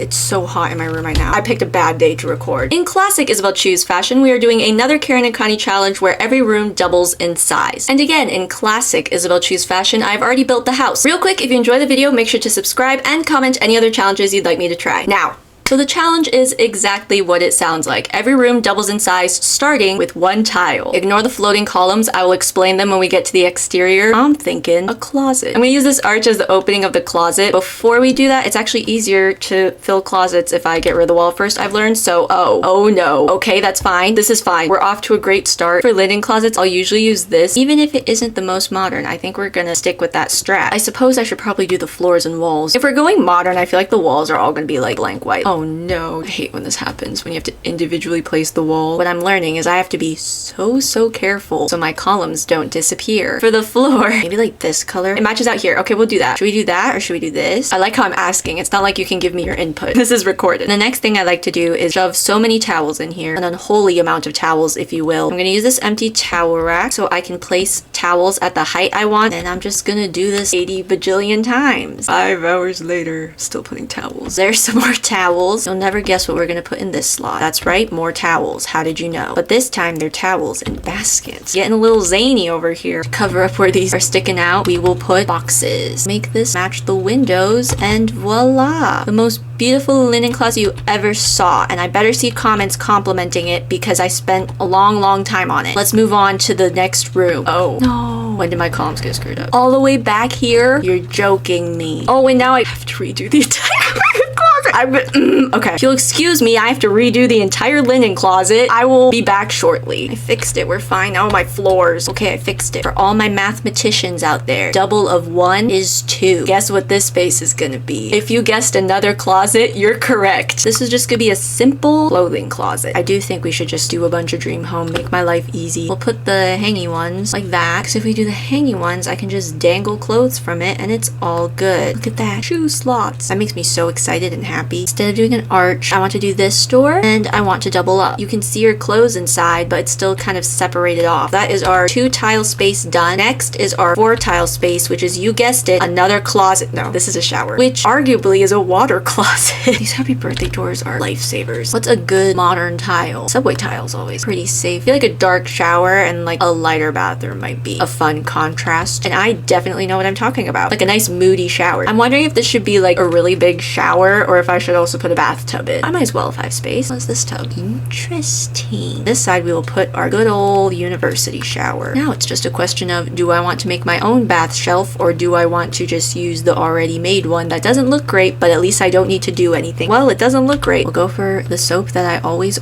It's so hot in my room right now. I picked a bad day to record. In classic Isabel Choose fashion, we are doing another Caryn and Connie challenge where every room doubles in size. And again, in classic Isabel Choose fashion, I've already built the house. Real quick, if you enjoy the video, make sure to subscribe and comment any other challenges you'd like me to try. Now, so the challenge is exactly what it sounds like. Every room doubles in size, starting with one tile. Ignore the floating columns. I will explain them when we get to the exterior. I'm thinking a closet. I'm gonna use this arch as the opening of the closet. Before we do that, it's actually easier to fill closets if I get rid of the wall first, I've learned. So, oh no. Okay, that's fine. This is fine. We're off to a great start. For linen closets, I'll usually use this. Even if it isn't the most modern, I think we're gonna stick with that strap. I suppose I should probably do the floors and walls. If we're going modern, I feel like the walls are all gonna be like blank white. Oh no, I hate when this happens, when you have to individually place the wall. What I'm learning is I have to be so careful so my columns don't disappear. For the floor, maybe like this color. It matches out here. Okay, we'll do that. Should we do that or should we do this? I like how I'm asking. It's not like you can give me your input. This is recorded. The next thing I like to do is shove so many towels in here, an unholy amount of towels, if you will. I'm gonna use this empty towel rack so I can place towels at the height I want, and I'm just gonna do this 80 bajillion times. 5 hours later, still putting towels. There's some more towels. You'll never guess what we're gonna put in this slot. That's right, more towels. How did you know? But this time they're towels in baskets. Getting a little zany over here. To cover up where these are sticking out, we will put boxes. Make this match the windows, and voila! The most beautiful linen closet you ever saw, and I better see comments complimenting it because I spent a long time on it. Let's move on to the next room. Oh no, when did my columns get screwed up? All the way back here? You're joking me. Oh, and now I have to redo the entire closet. Okay, if you'll excuse me, I have to redo the entire linen closet. I will be back shortly. I fixed it, we're fine. Oh, my floors. Okay, I fixed it. For all my mathematicians out there, double of 1 is 2. Guess what this space is gonna be? If you guessed another closet, you're correct. This is just gonna be a simple clothing closet. I do think we should just do a bunch of dream home, make my life easy. We'll put the hanging ones like that, because if we do the hanging ones, I can just dangle clothes from it and it's all good. Look at that, shoe slots. That makes me so excited and happy. Instead of doing an arch, I want to do this door and I want to double up. You can see your clothes inside, but it's still kind of separated off. That is our 2 tile space done. Next is our 4 tile space, which is, you guessed it, another closet. No, this is a shower, which arguably is a water closet. These happy birthday doors are lifesavers. What's a good modern tile? Subway tiles always pretty safe. I feel like a dark shower and like a lighter bathroom might be a fun contrast. And I definitely know what I'm talking about. Like a nice moody shower. I'm wondering if this should be like a really big shower or if I should also put a bathtub in. I might as well if I have space. What's this tub? Interesting. This side we will put our good old university shower. Now it's just a question of, do I want to make my own bath shelf or do I want to just use the already made one that doesn't look great, but at least I don't need to do anything? Well, it doesn't look great. We'll go for the soap that I always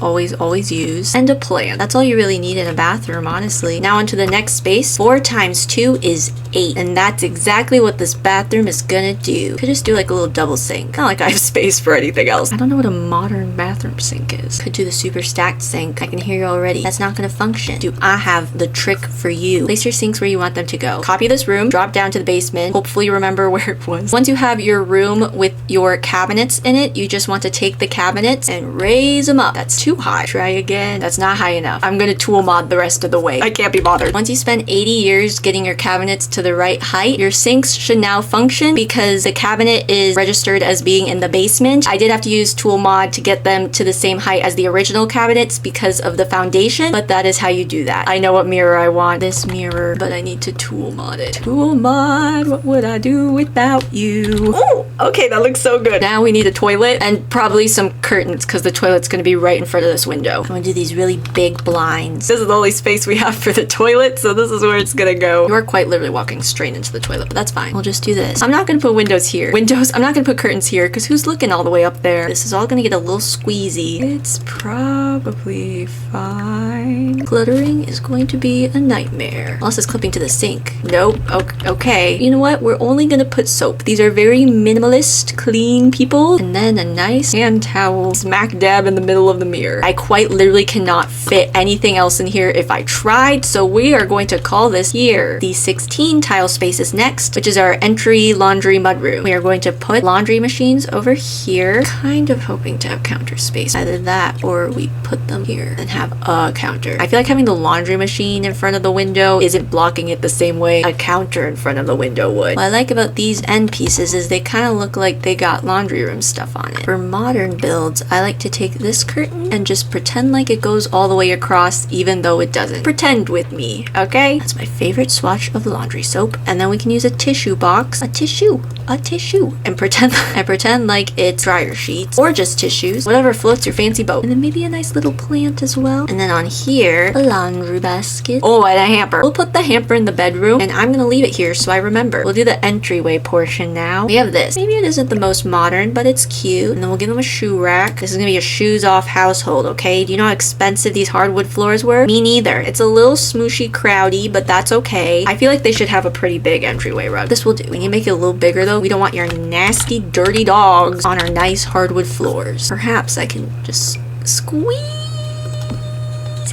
use and a plant. That's all you really need in a bathroom, honestly. Now onto the next space. 4 times 2 is 8, and that's exactly what this bathroom is gonna do. Could just do like a little double sink. Not like I have space for anything else. I don't know what a modern bathroom sink is. Could do the super stacked sink. I can hear you already. That's not gonna function. Do I have the trick for you? Place your sinks where you want them to go. Copy this room, drop down to the basement. Hopefully remember where it was. Once you have your room with your cabinets in it, you just want to take the cabinets and raise them up. That's too high. Try again. That's not high enough. I'm gonna tool mod the rest of the way. I can't be bothered. Once you spend 80 years getting your cabinets to the right height, your sinks should now function because the cabinet is registered as being in the basement. I did have to use tool mod to get them to the same height as the original cabinets because of the foundation, but that is how you do that. I know what mirror I want. This mirror, but I need to tool mod it. Tool mod, what would I do without you? Oh, okay, that looks so good. Now we need a toilet and probably some curtains because the toilet's gonna be right in front of this window. I'm gonna do these really big blinds. This is the only space we have for the toilet, so this is where it's gonna go. You are quite literally walking straight into the toilet, but that's fine. We'll just do this. I'm not gonna put windows here. I'm not gonna put curtains here because who's looking all the way up there? This is all gonna get a little squeezy. It's probably fine. Glittering is going to be a nightmare. Unless it's clipping to the sink. Nope. Okay. You know what? We're only gonna put soap. These are very minimalist, clean people. And then a nice hand towel smack dab in the middle of the mirror. I quite literally cannot fit anything else in here if I tried, so we are going to call this here. The 16 tile space is next, which is our entry laundry mudroom. We are going to put laundry machines over here. Kind of hoping to have counter space. Either that or we put them here and have a counter. I feel like having the laundry machine in front of the window isn't blocking it the same way a counter in front of the window would. What I like about these end pieces is they kind of look like they got laundry room stuff on it. For modern builds, I like to take this curtain and just pretend like it goes all the way across even though it doesn't. Pretend with me, okay? That's my favorite swatch of laundry soap. And then we can use a tissue box, a tissue, and pretend like it's dryer sheets or just tissues, whatever floats your fancy boat. And then maybe a nice little plant as well. And then on here, a laundry basket. Oh, and a hamper. We'll put the hamper in the bedroom and I'm gonna leave it here so I remember. We'll do the entryway portion now. We have this. Maybe it isn't the most modern, but it's cute. And then we'll give them a shoe rack. This is gonna be a shoes off household, okay? Do you know how expensive these hardwood floors were? Me neither. It's a little smooshy crowdy, but that's okay. I feel like they should have a pretty big entryway rug. This will do. We need to make it a little bigger though. We don't want your nasty, dirty dogs on our nice hardwood floors. Perhaps I can just squeeze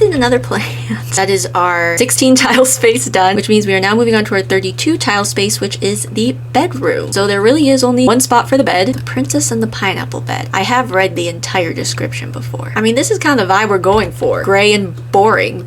in another plant. That is our 16 tile space done, which means we are now moving on to our 32 tile space, which is the bedroom. So there really is only one spot for the bed, the princess and the pineapple bed. I have read the entire description before. I mean, this is kind of the vibe we're going for. Gray and boring.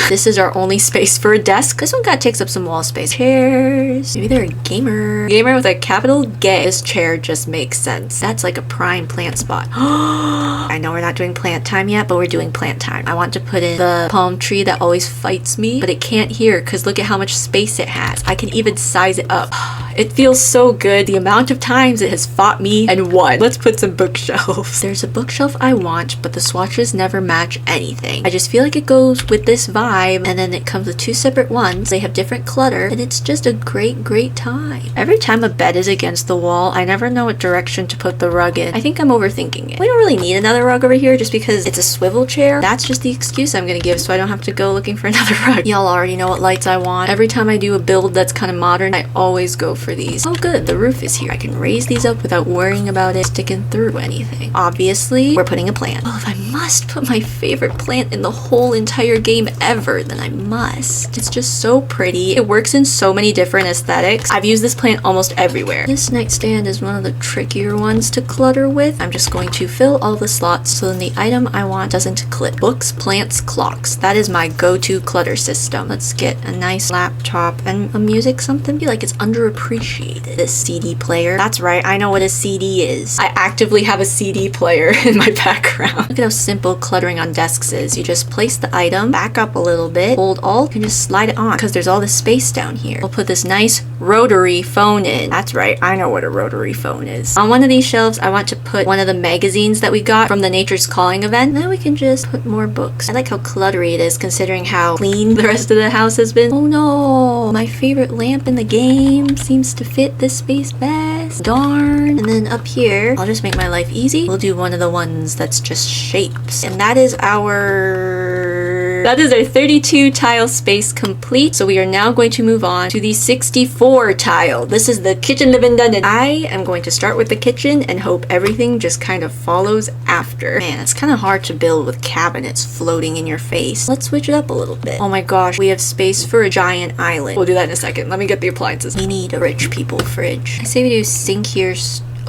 This is our only space for a desk. This one kind of takes up some wall space. Chairs. Maybe they're a gamer. Gamer with a capital G. This chair just makes sense. That's like a prime plant spot. I know we're not doing plant time yet, but we're doing plant time. I want to put in the palm tree that always fights me, but it can't hear because look at how much space it has. I can even size it up. It feels so good. The amount of times it has fought me and won. Let's put some bookshelves. There's a bookshelf I want, but the swatches never match anything. I just feel like it goes with this vibe, and then it comes with two separate ones. They have different clutter, and it's just a great time. Every time a bed is against the wall, I never know what direction to put the rug in. I think I'm overthinking it. We don't really need another rug over here just because it's a swivel chair. That's just the excuse I'm gonna give so I don't have to go looking for another rug. Y'all already know what lights I want. Every time I do a build that's kind of modern, I always go for these. Oh good, the roof is here. I can raise these up without worrying about it sticking through anything. Obviously, we're putting a plant. Well, if I must put my favorite plant in the whole entire game ever, then I must. It's just so pretty. It works in so many different aesthetics. I've used this plant almost everywhere. This nightstand is one of the trickier ones to clutter with. I'm just going to fill all the slots so then the item I want doesn't clip. Books, plants, clocks. That is my go-to clutter system. Let's get a nice laptop and a music something. I feel like it's underappreciated. This CD player. That's right, I know what a CD is. I actively have a CD player in my background. Look at how simple cluttering on desks is. You just place the item, back up a little bit, hold Alt, and just slide it on because there's all this space down here. We'll put this nice rotary phone in. That's right, I know what a rotary phone is. On one of these shelves, I want to put one of the magazines that we got from the Nature's Calling event. Then we can just put more books. I like how cluttery it is considering how clean the rest of the house has been. Oh no, my favorite lamp in the game seems to fit this space best. Darn. And then up here, I'll just make my life easy. We'll do one of the ones that's just shapes. And that is our 32 tile space complete. So we are now going to move on to the 64 tile. This is the kitchen, living, done. And I am going to start with the kitchen and hope everything just kind of follows after. Man, it's kind of hard to build with cabinets floating in your face. Let's switch it up a little bit. Oh my gosh, we have space for a giant island. We'll do that in a second. Let me get the appliances. We need a rich people fridge. I say we do sink here.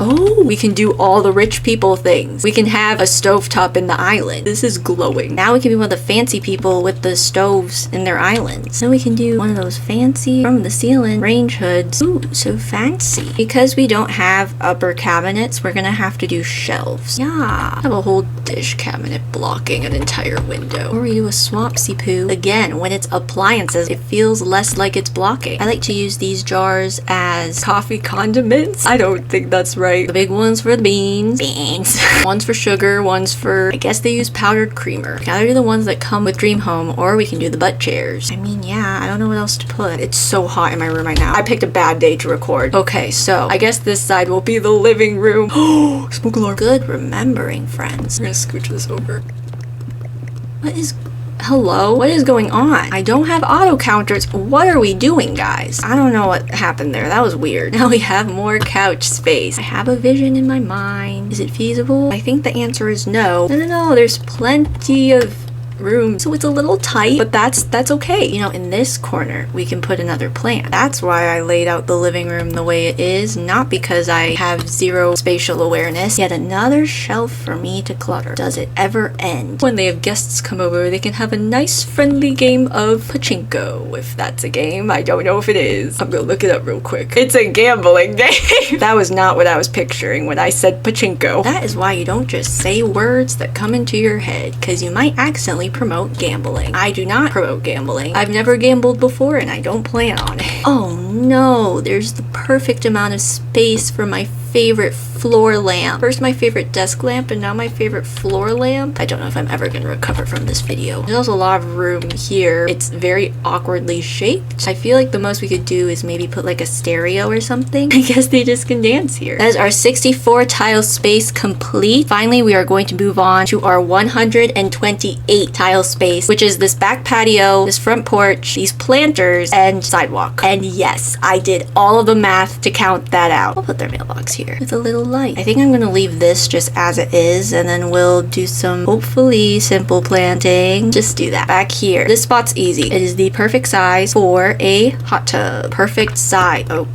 Oh, we can do all the rich people things. We can have a stovetop in the island. This is glowing. Now we can be one of the fancy people with the stoves in their islands. Then we can do one of those fancy from the ceiling range hoods. Ooh, so fancy. Because we don't have upper cabinets, we're gonna have to do shelves. Yeah. Have a whole dish cabinet blocking an entire window. Or we do a swampsy poo. Again, when it's appliances, it feels less like it's blocking. I like to use these jars as coffee condiments. I don't think that's right. The big ones for the beans. One's for sugar, one's for, I guess they use powdered creamer. We can either do the ones that come with Dream Home, or we can do the butt chairs. I mean, yeah, I don't know what else to put. It's so hot in my room right now. I picked a bad day to record. Okay, so I guess this side will be the living room. Oh, smoke alarm. Good remembering, friends. We're gonna scooch this over. Hello? What is going on? I don't have auto counters. What are we doing, guys? I don't know what happened there. That was weird. Now we have more couch space. I have a vision in my mind. Is it feasible? I think the answer is no. No. There's plenty of room, so it's a little tight, but that's okay. You know, in this corner, we can put another plant. That's why I laid out the living room the way it is, not because I have zero spatial awareness. Yet another shelf for me to clutter. Does it ever end? When they have guests come over, they can have a nice friendly game of pachinko. If that's a game, I don't know if it is. I'm gonna look it up real quick. It's a gambling game. That was not what I was picturing when I said pachinko. That is why you don't just say words that come into your head, because you might accidentally promote gambling. I do not promote gambling. I've never gambled before and I don't plan on it. Oh no, there's the perfect amount of space for my favorite floor lamp. First my favorite desk lamp and now my favorite floor lamp. I don't know if I'm ever gonna recover from this video. There's also a lot of room here. It's very awkwardly shaped. I feel like the most we could do is maybe put like a stereo or something. I guess they just can dance here. That is our 64 tile space complete. Finally, we are going to move on to our 128 tile space, which is this back patio, this front porch, these planters, and sidewalk. And yes, I did all of the math to count that out. I'll put their mailbox here with a little light. I think I'm gonna leave this just as it is, and then we'll do some hopefully simple planting. Just do that. Back here, this spot's easy. It is the perfect size for a hot tub. Perfect size. Oh,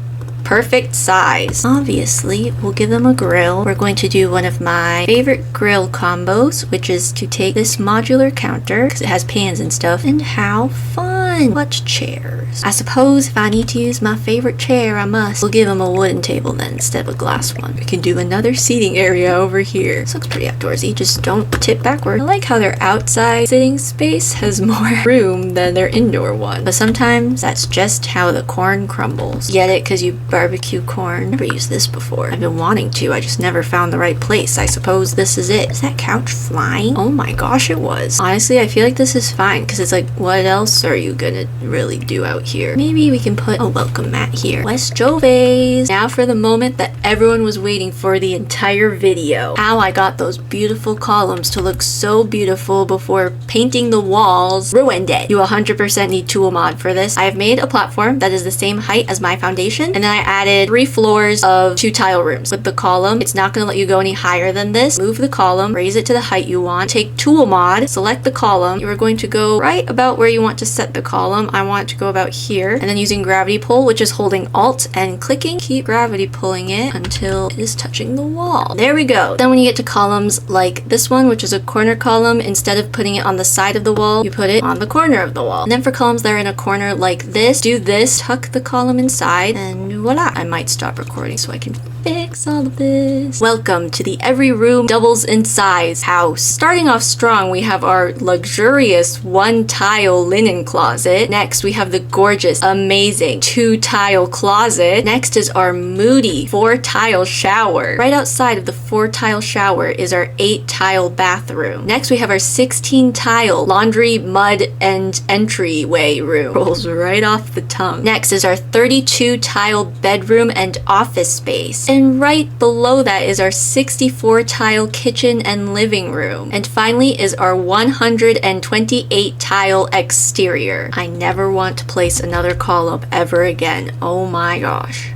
perfect size. Obviously, we'll give them a grill. We're going to do one of my favorite grill combos, which is to take this modular counter, because it has pans and stuff, and how fun! Clutch chairs. I suppose if I need to use my favorite chair, I must. We'll give them a wooden table then instead of a glass one. We can do another seating area over here. This looks pretty outdoorsy, just don't tip backward. I like how their outside sitting space has more room than their indoor one, but sometimes that's just how the corn crumbles. Get it? Because you barbecue corn. Never used this before. I've been wanting to, I just never found the right place. I suppose this is it. Is that couch flying? Oh my gosh, it was. Honestly, I feel like this is fine, because it's like, what else are you gonna really do out here? Maybe we can put a welcome mat here. West Joves. Now for the moment that everyone was waiting for the entire video. How I got those beautiful columns to look so beautiful before painting the walls. Ruined it. You 100% need T.O.O.L mod for this. I have made a platform that is the same height as my foundation, and then I added 3 floors of 2 tile rooms. With the column, it's not going to let you go any higher than this. Move the column, raise it to the height you want, take T.O.O.L mod, select the column. You are going to go right about where you want to set the column. I want it to go about here, and then using gravity pull, which is holding Alt and clicking, keep gravity pulling it until it is touching the wall. There we go. Then when you get to columns like this one, which is a corner column, instead of putting it on the side of the wall, you put it on the corner of the wall. And then for columns that are in a corner like this, do this, tuck the column inside, and voila. I might stop recording so I can fix all of this. Welcome to the every room doubles in size house. Starting off strong, we have our luxurious 1 tile linen closet. Next, we have the gorgeous, amazing 2 tile closet. Next is our moody 4 tile shower. Right outside of the 4 tile shower is our 8 tile bathroom. Next, we have our 16 tile laundry, mud, and entryway room. Rolls right off the tongue. Next is our 32 tile bedroom and office space. And right below that is our 64 tile kitchen and living room. And finally is our 128 tile exterior. I never want to place another column ever again. Oh my gosh.